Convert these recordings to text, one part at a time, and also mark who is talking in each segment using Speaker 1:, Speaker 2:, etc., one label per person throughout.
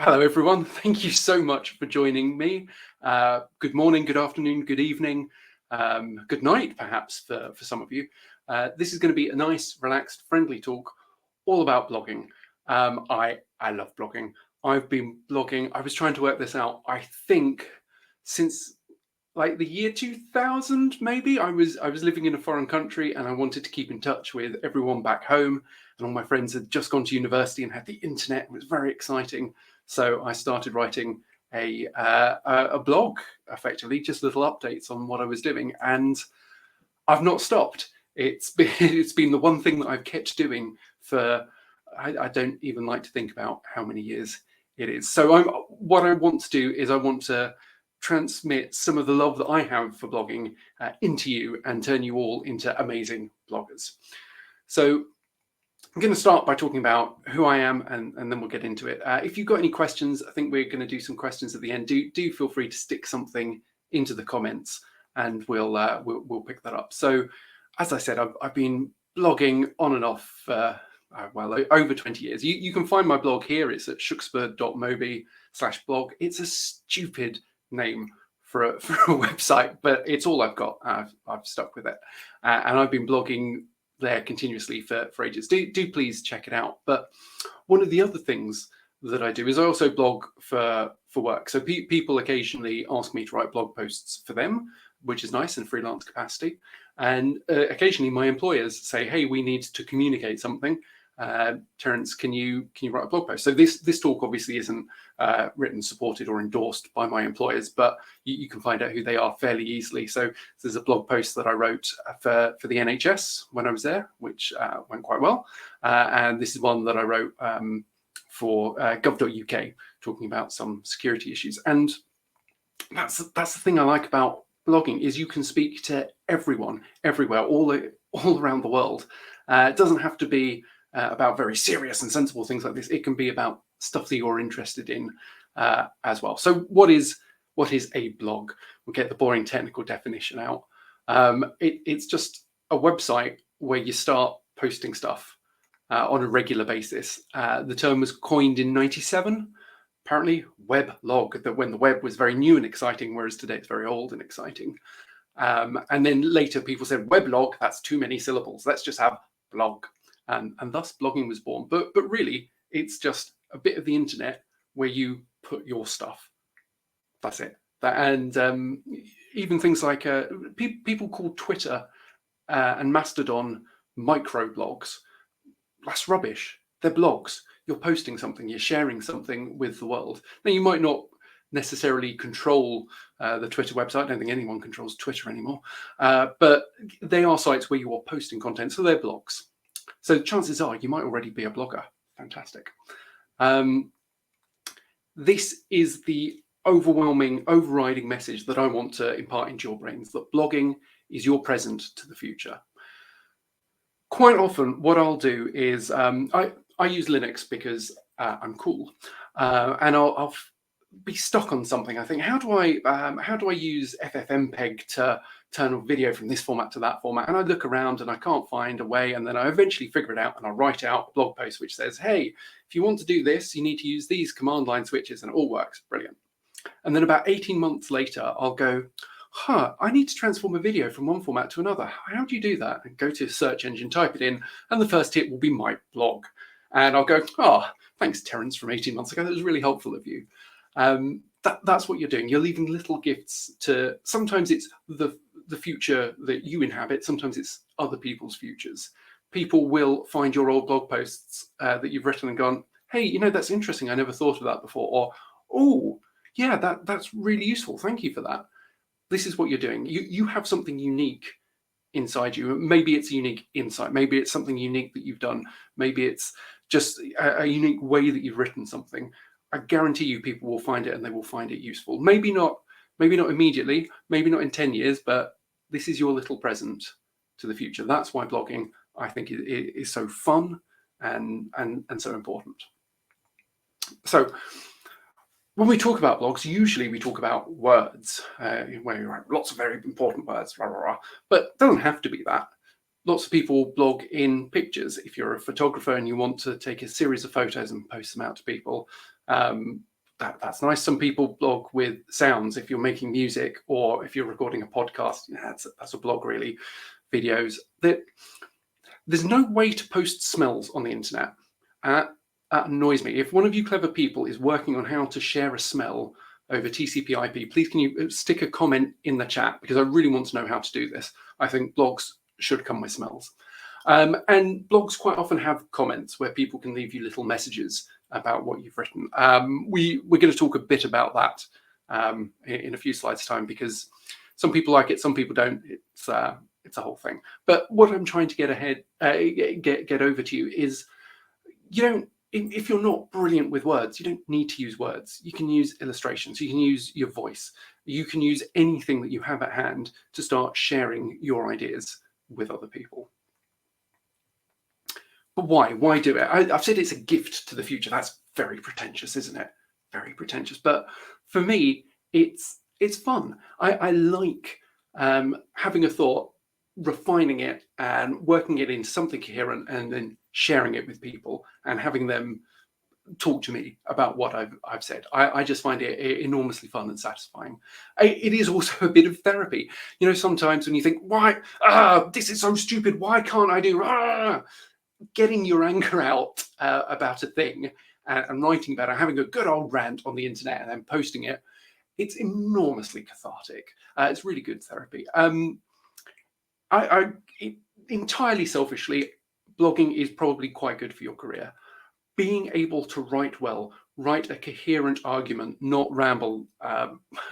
Speaker 1: Hello, everyone. Thank you so much for joining me. Good morning, good afternoon, good evening, good night, perhaps, for some of you. This is going to be a nice, relaxed, friendly talk all about blogging. I love blogging. I've been blogging. I was trying to work this out, I think, since like the year 2000, maybe. I was living in a foreign country and I wanted to keep in touch with everyone back home. And all my friends had just gone to university and had the internet. It was very exciting. So I started writing a blog, effectively, just little updates on what I was doing, and I've not stopped. It's been the one thing that I've kept doing for I don't even like to think about how many years it is. So what I want to do is I want to transmit some of the love that I have for blogging into you and turn you all into amazing bloggers. So I'm going to start by talking about who I am, and then we'll get into it. If you've got any questions, I think we're going to do some questions at the end. Do feel free to stick something into the comments, and we'll pick that up. So, as I said, I've been blogging on and off for over 20 years. You can find my blog here. It's at shuxford.mobi/blog. It's a stupid name for a website, but it's all I've got. I've stuck with it, and I've been blogging there continuously for ages. Do please check it out. But one of the other things that I do is I also blog for work. So people occasionally ask me to write blog posts for them, which is nice in freelance capacity. And occasionally my employers say, hey, we need to communicate something. Terence, can you write a blog post? So this talk obviously isn't written, supported, or endorsed by my employers, but you can find out who they are fairly easily. So there's a blog post that I wrote for the NHS when I was there, which went quite well, and this is one that I wrote for gov.uk, talking about some security issues. And that's the thing I like about blogging, is you can speak to everyone, everywhere, all around the world. It doesn't have to be about very serious and sensible things like this. It can be about stuff that you're interested in as well. So what is a blog? We'll get the boring technical definition out. It's just a website where you start posting stuff on a regular basis. The term was coined in 1997. Apparently, weblog, that when the web was very new and exciting, whereas today it's very old and exciting. And then later people said, weblog, that's too many syllables. Let's just have blog. And thus blogging was born. But really, it's just a bit of the internet where you put your stuff. That's it. And even things like people call Twitter and Mastodon microblogs. That's rubbish. They're blogs. You're posting something, you're sharing something with the world. Now, you might not necessarily control the Twitter website. I don't think anyone controls Twitter anymore. But they are sites where you are posting content, so they're blogs. So chances are you might already be a blogger. Fantastic. This is the overriding message that I want to impart into your brains, that blogging is your present to the future. Quite often what I'll do is I use Linux because I'm cool, and I'll be stuck on something. I think, how do I use FFmpeg to turn a video from this format to that format? And I look around and I can't find a way, and then I eventually figure it out and I write out a blog post which says, hey, if you want to do this, you need to use these command line switches, and it all works. Brilliant. And then about 18 months later, I'll go, I need to transform a video from one format to another. How do you do that? And go to a search engine, type it in, and the first hit will be my blog. And I'll go, thanks, Terence, from 18 months ago. That was really helpful of you. That's what you're doing. You're leaving little gifts to, sometimes it's the future that you inhabit. Sometimes it's other people's futures. People will find your old blog posts that you've written and gone, hey, that's interesting. I never thought of that before. Or, oh, yeah, that's really useful. Thank you for that. This is what you're doing. You have something unique inside you. Maybe it's a unique insight. Maybe it's something unique that you've done. Maybe it's just a unique way that you've written something. I guarantee you people will find it and they will find it useful. Maybe not immediately, maybe not in 10 years, but this is your little present to the future. That's why blogging, I think, is so fun and so important. So when we talk about blogs, usually we talk about words, where you write lots of very important words, but it doesn't have to be that. Lots of people blog in pictures. If you're a photographer and you want to take a series of photos and post them out to people, that's nice. Some people blog with sounds if you're making music or if you're recording a podcast. That's a blog, really. Videos. There's no way to post smells on the internet. That annoys me. If one of you clever people is working on how to share a smell over TCP/IP, please can you stick a comment in the chat, because I really want to know how to do this. I think blogs should come with smells. And blogs quite often have comments where people can leave you little messages about what you've written. We're going to talk a bit about that in a few slides' time, because some people like it, some people don't. It's a whole thing. But what I'm trying to get over to you is, you don't. If you're not brilliant with words, you don't need to use words. You can use illustrations. You can use your voice. You can use anything that you have at hand to start sharing your ideas with other people. But why? Why do it? I've said it's a gift to the future. That's very pretentious, isn't it? Very pretentious. But for me, it's fun. I like having a thought, refining it, and working it into something coherent, and then sharing it with people and having them talk to me about what I've said. I just find it enormously fun and satisfying. It is also a bit of therapy. You know, sometimes when you think, why, this is so stupid, why can't I do, getting your anger out about a thing and writing about it, having a good old rant on the internet and then posting it, it's enormously cathartic. It's really good therapy. Entirely selfishly, blogging is probably quite good for your career. Being able to write well, write a coherent argument, not ramble,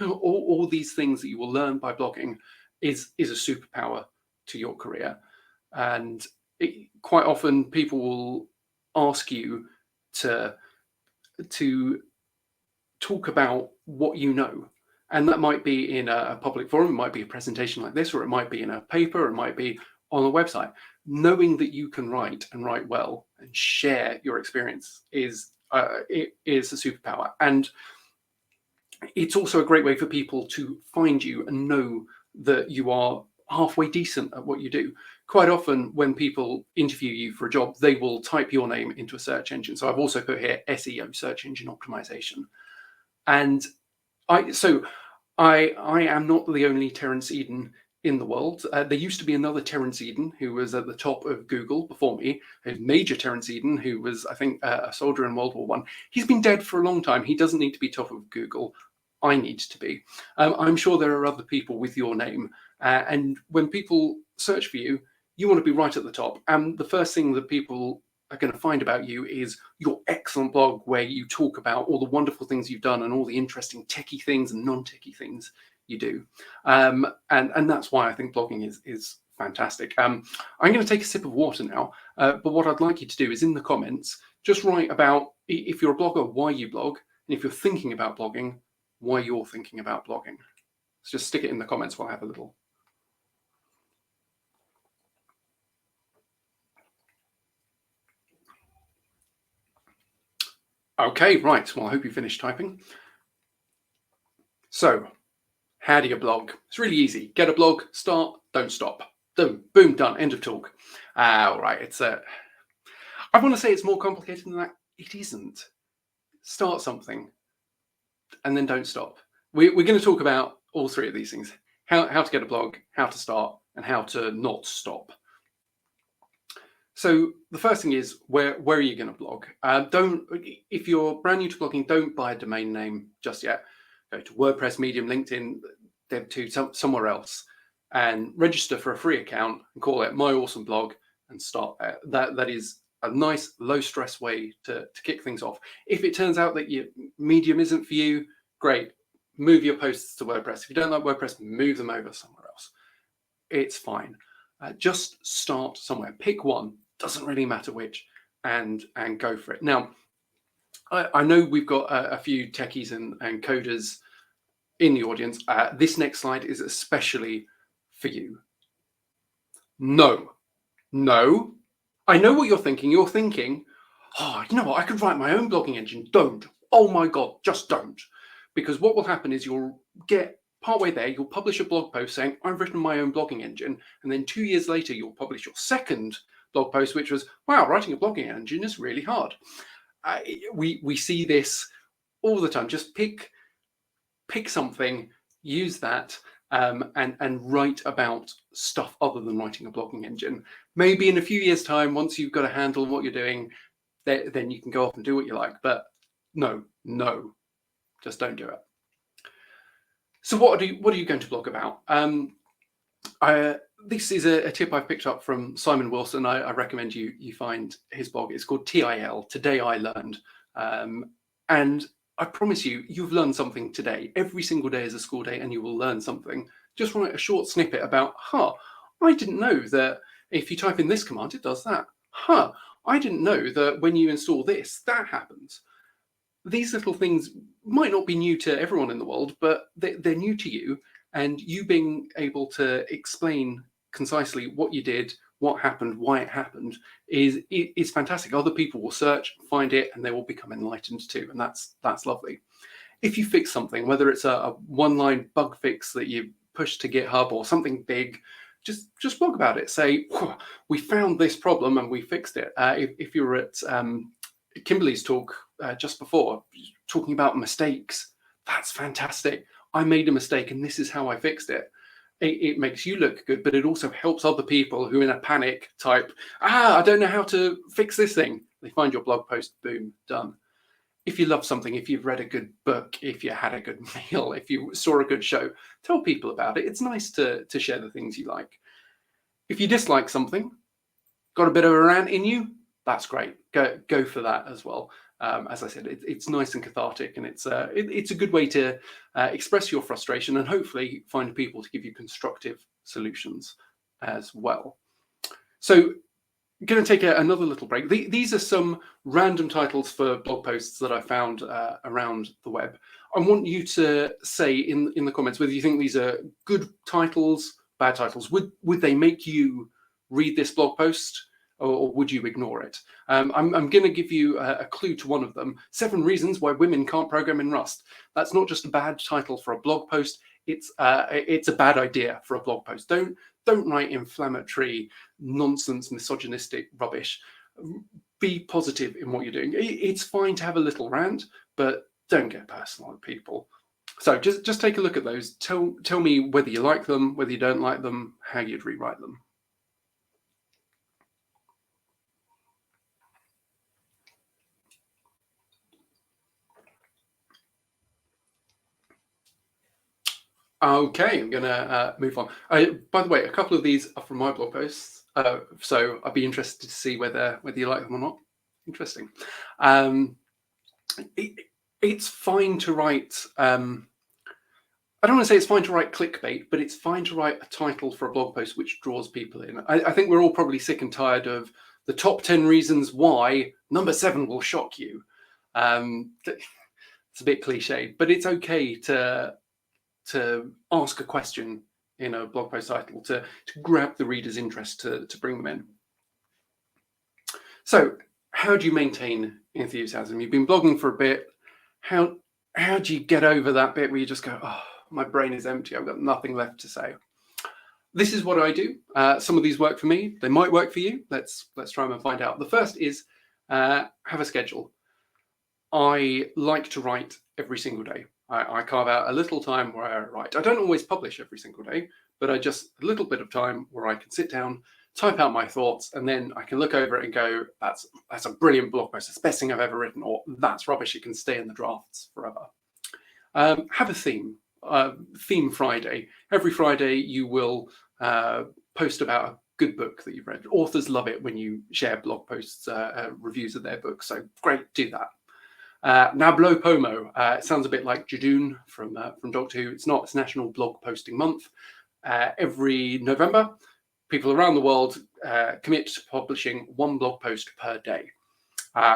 Speaker 1: all these things that you will learn by blogging is a superpower to your career. And quite often people will ask you to talk about what you know. And that might be in a public forum, it might be a presentation like this, or it might be in a paper, it might be on a website. Knowing that you can write and write well and share your experience is a superpower. And it's also a great way for people to find you and know that you are halfway decent at what you do. Quite often when people interview you for a job, they will type your name into a search engine. So I've also put here SEO, search engine optimization. And I am not the only Terence Eden in the world. There used to be another Terence Eden who was at the top of Google before me, a Major Terence Eden, who was, I think, a soldier in World War I. He's been dead for a long time. He doesn't need to be top of Google. I need to be. I'm sure there are other people with your name. And when people search for you, you want to be right at the top. And the first thing that people are going to find about you is your excellent blog, where you talk about all the wonderful things you've done and all the interesting techie things and non-techie things you do. And that's why I think blogging is fantastic. I'm going to take a sip of water now, but what I'd like you to do is in the comments, just write about, if you're a blogger, why you blog, and if you're thinking about blogging, why you're thinking about blogging. So just stick it in the comments while I have a little. Okay, right. Well, I hope you finished typing. So, how do you blog? It's really easy. Get a blog, start, don't stop. Boom, done. End of talk. All right. I want to say it's more complicated than that. It isn't. Start something and then don't stop. We're going to talk about all three of these things: how to get a blog, how to start, and how to not stop. So the first thing is, where are you going to blog? If you're brand new to blogging, don't buy a domain name just yet. Go to WordPress, Medium, LinkedIn, Dev2, somewhere else, and register for a free account and call it My Awesome Blog and start there. That is a nice low stress way to kick things off. If it turns out that your Medium isn't for you, great. Move your posts to WordPress. If you don't like WordPress, move them over somewhere else. It's fine. Just start somewhere. Pick one. Doesn't really matter which, and go for it. Now, I know we've got a few techies and coders in the audience. This next slide is especially for you. No. I know what you're thinking. You're thinking, oh, you know what? I could write my own blogging engine. Don't. Oh my God, just don't. Because what will happen is you'll get partway there, you'll publish a blog post saying, I've written my own blogging engine. And then 2 years later, you'll publish your second blog post, which was, wow, writing a blogging engine is really hard. We see this all the time. Just pick something, use that, and write about stuff other than writing a blogging engine. Maybe in a few years' time, once you've got a handle on what you're doing, then you can go off and do what you like. But no, just don't do it. So what are you going to blog about? This is a tip I've picked up from Simon Wilson. I recommend you find his blog. It's called TIL, Today I Learned. And I promise you've learned something today. Every single day is a school day and you will learn something. Just write a short snippet about, I didn't know that if you type in this command, it does that. I didn't know that when you install this, that happens. These little things might not be new to everyone in the world, but they're new to you. And you being able to explain concisely what you did, what happened, why it happened, is fantastic. Other people will search, find it, and they will become enlightened too. And that's lovely. If you fix something, whether it's a one-line bug fix that you push to GitHub or something big, just blog about it. Say, we found this problem and we fixed it. If you were at Kimberly's talk just before, talking about mistakes, that's fantastic. I made a mistake and this is how I fixed it. It makes you look good, but it also helps other people who in a panic type, I don't know how to fix this thing. They find your blog post, boom, done. If you love something, if you've read a good book, if you had a good meal, if you saw a good show, tell people about it. It's nice to share the things you like. If you dislike something, got a bit of a rant in you, that's great. Go for that as well. As I said, it's nice and cathartic, and it's a good way to express your frustration and hopefully find people to give you constructive solutions as well. So, going to take another little break. These are some random titles for blog posts that I found around the web. I want you to say in the comments whether you think these are good titles, bad titles. Would they make you read this blog post? Or would you ignore it? I'm going to give you a clue to one of them. 7 reasons why women can't program in Rust. That's not just a bad title for a blog post. It's a bad idea for a blog post. Don't write inflammatory, nonsense, misogynistic rubbish. Be positive in what you're doing. It's fine to have a little rant, but don't get personal with people. So just take a look at those. Tell me whether you like them, whether you don't like them, how you'd rewrite them. Okay, I'm going to move on. By the way, a couple of these are from my blog posts, so I'd be interested to see whether you like them or not. Interesting. It's fine to write. I don't want to say it's fine to write clickbait, but it's fine to write a title for a blog post which draws people in. I think we're all probably sick and tired of the top 10 reasons why number 7 will shock you. It's a bit cliched, but it's okay to ask a question in a blog post title to grab the reader's interest to bring them in. So how do you maintain enthusiasm? You've been blogging for a bit. How do you get over that bit where you just go, my brain is empty, I've got nothing left to say? This is what I do. Some of these work for me. They might work for you. Let's try them and find out. The first is have a schedule. I like to write every single day. I carve out a little time where I write. I don't always publish every single day, but a little bit of time where I can sit down, type out my thoughts, and then I can look over it and go, that's a brilliant blog post. It's the best thing I've ever written, or that's rubbish. It can stay in the drafts forever. Have a theme. Theme Friday. Every Friday you will post about a good book that you've read. Authors love it when you share blog posts, reviews of their books. So great, do that. Nablo Pomo. It sounds a bit like Judoon from Doctor Who. It's not. It's National Blog Posting Month. Every November, people around the world commit to publishing 1 blog post per day,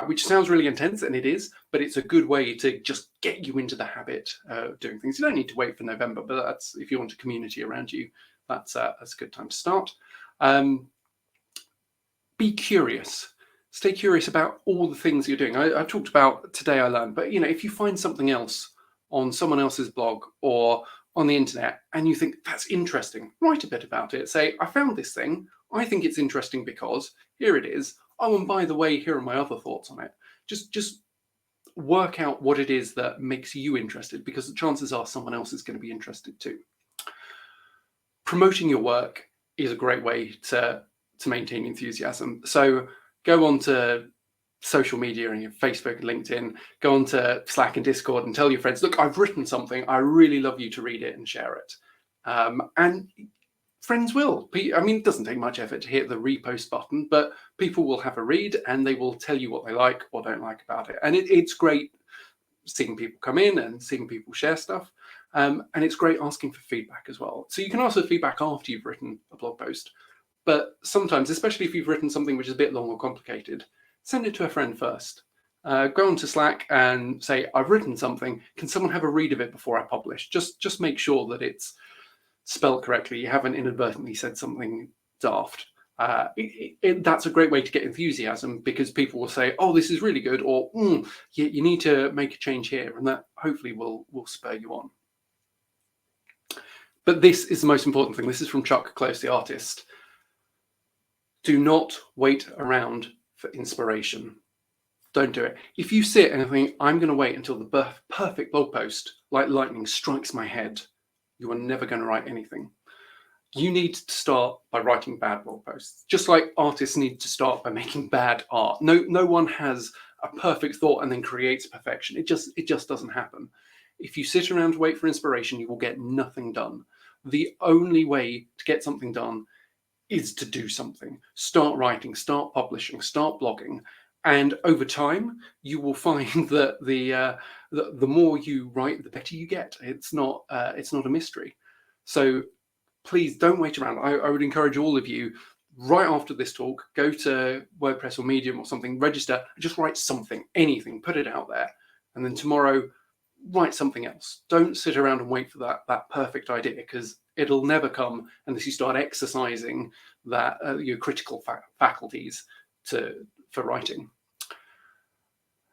Speaker 1: which sounds really intense, and it is, but it's a good way to just get you into the habit of doing things. You don't need to wait for November, but that's, if you want a community around you, that's a good time to start. Be curious. Stay curious about all the things you're doing. I talked about Today I Learned, but if you find something else on someone else's blog or on the internet and you think that's interesting, write a bit about it. Say, I found this thing. I think it's interesting because here it is. Oh, and by the way, here are my other thoughts on it. Just work out what it is that makes you interested, because the chances are someone else is going to be interested too. Promoting your work is a great way to maintain enthusiasm. So go on to social media and your Facebook and LinkedIn, go on to Slack and Discord and tell your friends, look, I've written something. I really love you to read it and share it. And friends will. I mean, it doesn't take much effort to hit the repost button, but people will have a read and they will tell you what they like or don't like about it. And it's great seeing people come in and seeing people share stuff. And it's great asking for feedback as well. So you can ask for feedback after you've written a blog post. But sometimes, especially if you've written something which is a bit long or complicated, send it to a friend first. Go onto Slack and say, I've written something. Can someone have a read of it before I publish? Just make sure that it's spelled correctly. You haven't inadvertently said something daft. That's a great way to get enthusiasm, because people will say, oh, this is really good, or you need to make a change here, and that hopefully will spur you on. But this is the most important thing. This is from Chuck Close, the artist. Do not wait around for inspiration. Don't do it. If you sit and think, I'm going to wait until the perfect blog post like lightning strikes my head, you are never going to write anything. You need to start by writing bad blog posts, just like artists need to start by making bad art. No one has a perfect thought and then creates perfection. It just doesn't happen. If you sit around to wait for inspiration, you will get nothing done. The only way to get something done is to do something. Start writing, start publishing, start blogging. And over time, you will find that the more you write, the better you get. It's not a mystery. So please don't wait around. I would encourage all of you, right after this talk, go to WordPress or Medium or something, register, just write something, anything, put it out there. And then tomorrow, write something else. Don't sit around and wait for that perfect idea, because it'll never come unless you start exercising that your critical faculties for writing.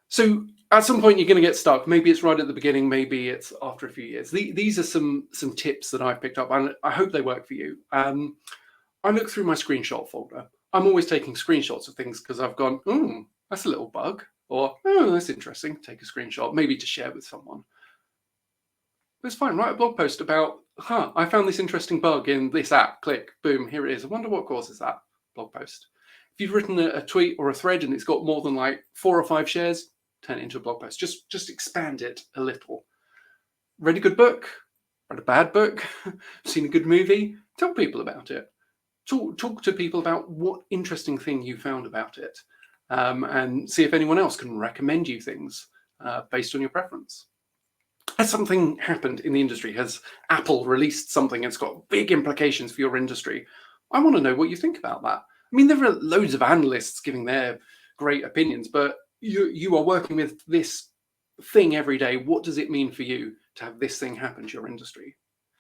Speaker 1: So at some point you're going to get stuck. Maybe it's right at the beginning, maybe it's after a few years. These are some tips that I've picked up, and I hope they work for you. I look through my screenshot folder. I'm always taking screenshots of things because I've gone, that's a little bug, or that's interesting. Take a screenshot, maybe to share with someone. It's fine. Write a blog post about, I found this interesting bug in this app. Click, boom, here it is. I wonder what causes that. Blog post. If you've written a tweet or a thread and it's got more than like 4 or 5 shares, turn it into a blog post. Just expand it a little. Read a good book, read a bad book, seen a good movie, tell people about it. Talk to people about what interesting thing you found about it, and see if anyone else can recommend you things based on your preference. Has something happened in the industry? Has Apple released something that's got big implications for your industry? I want to know what you think about that. I mean, there are loads of analysts giving their great opinions, but you are working with this thing every day. What does it mean for you to have this thing happen to your industry?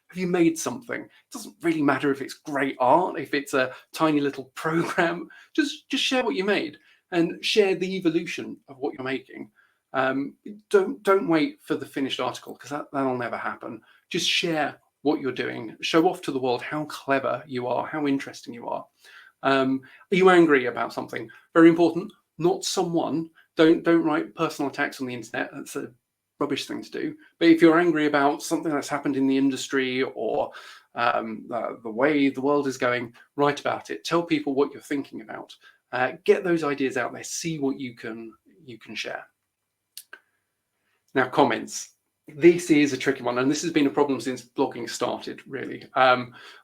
Speaker 1: Have you made something? It doesn't really matter if it's great art, if it's a tiny little program. Just share what you made and share the evolution of what you're making. Don't wait for the finished article, because that'll never happen. Just share what you're doing. Show off to the world how clever you are, how interesting you are. Are you angry about something? Very important. Not someone. Don't write personal attacks on the internet. That's a rubbish thing to do. But if you're angry about something that's happened in the industry, or the way the world is going, write about it. Tell people what you're thinking about. Get those ideas out there. See what you can share. Now, comments. This is a tricky one, and this has been a problem since blogging started, really.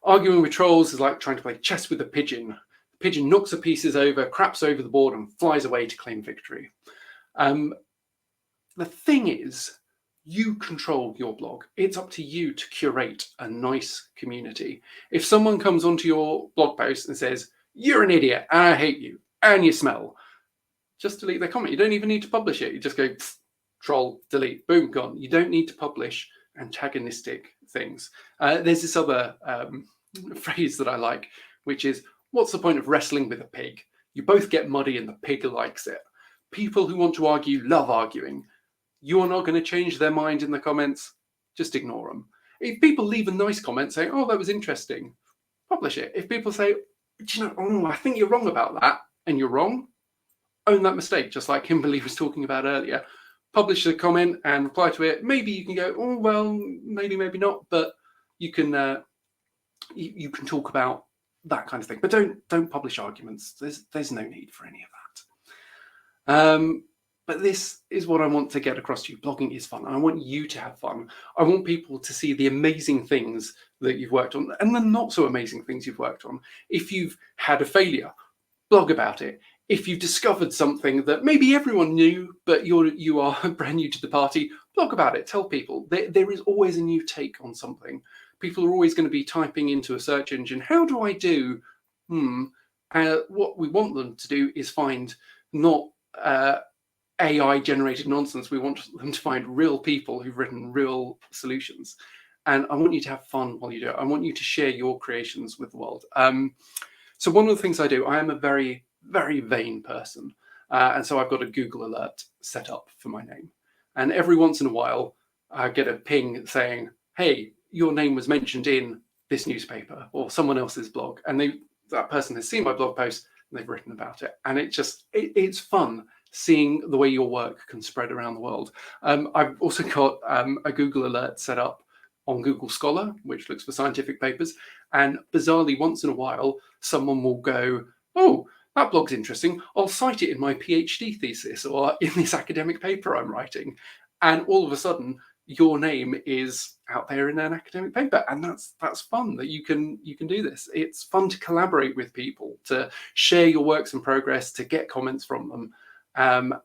Speaker 1: Arguing with trolls is like trying to play chess with a pigeon. The pigeon knocks the pieces over, craps over the board, and flies away to claim victory. The thing is, you control your blog. It's up to you to curate a nice community. If someone comes onto your blog post and says, you're an idiot, and I hate you, and you smell, just delete their comment. You don't even need to publish it. You just go, troll, delete, boom, gone. You don't need to publish antagonistic things. There's this other phrase that I like, which is, what's the point of wrestling with a pig? You both get muddy and the pig likes it. People who want to argue love arguing. You are not going to change their mind in the comments. Just ignore them. If people leave a nice comment saying, oh, that was interesting, publish it. If people say, I think you're wrong about that, and you're wrong, own that mistake, just like Kimberly was talking about earlier. publish a comment and reply to it. Maybe you can go, oh well, maybe not, but you can you can talk about that kind of thing. But don't publish arguments. There's no need for any of that. But this is what I want to get across to you. Blogging is fun. I want you to have fun. I want people to see the amazing things that you've worked on and the not so amazing things you've worked on. If you've had a failure, blog about it. If you've discovered something that maybe everyone knew, but you are brand new to the party, blog about it. Tell people. There is always a new take on something. People are always going to be typing into a search engine, how do I do? What we want them to do is find not AI generated nonsense. We want them to find real people who've written real solutions. And I want you to have fun while you do it. I want you to share your creations with the world. So one of the things I do, I am a very, very vain person. And so I've got a Google alert set up for my name. And every once in a while, I get a ping saying, hey, your name was mentioned in this newspaper or someone else's blog. And that person has seen my blog post and they've written about it. And it's fun seeing the way your work can spread around the world. I've also got a Google alert set up on Google Scholar, which looks for scientific papers. And bizarrely, once in a while, someone will go, oh, that blog's interesting. I'll cite it in my PhD thesis or in this academic paper I'm writing. And all of a sudden, your name is out there in an academic paper. And that's fun that you can do this. It's fun to collaborate with people, to share your works in progress, to get comments from them.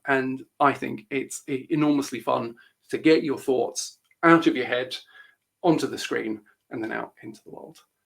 Speaker 1: And I think it's enormously fun to get your thoughts out of your head, onto the screen, and then out into the world.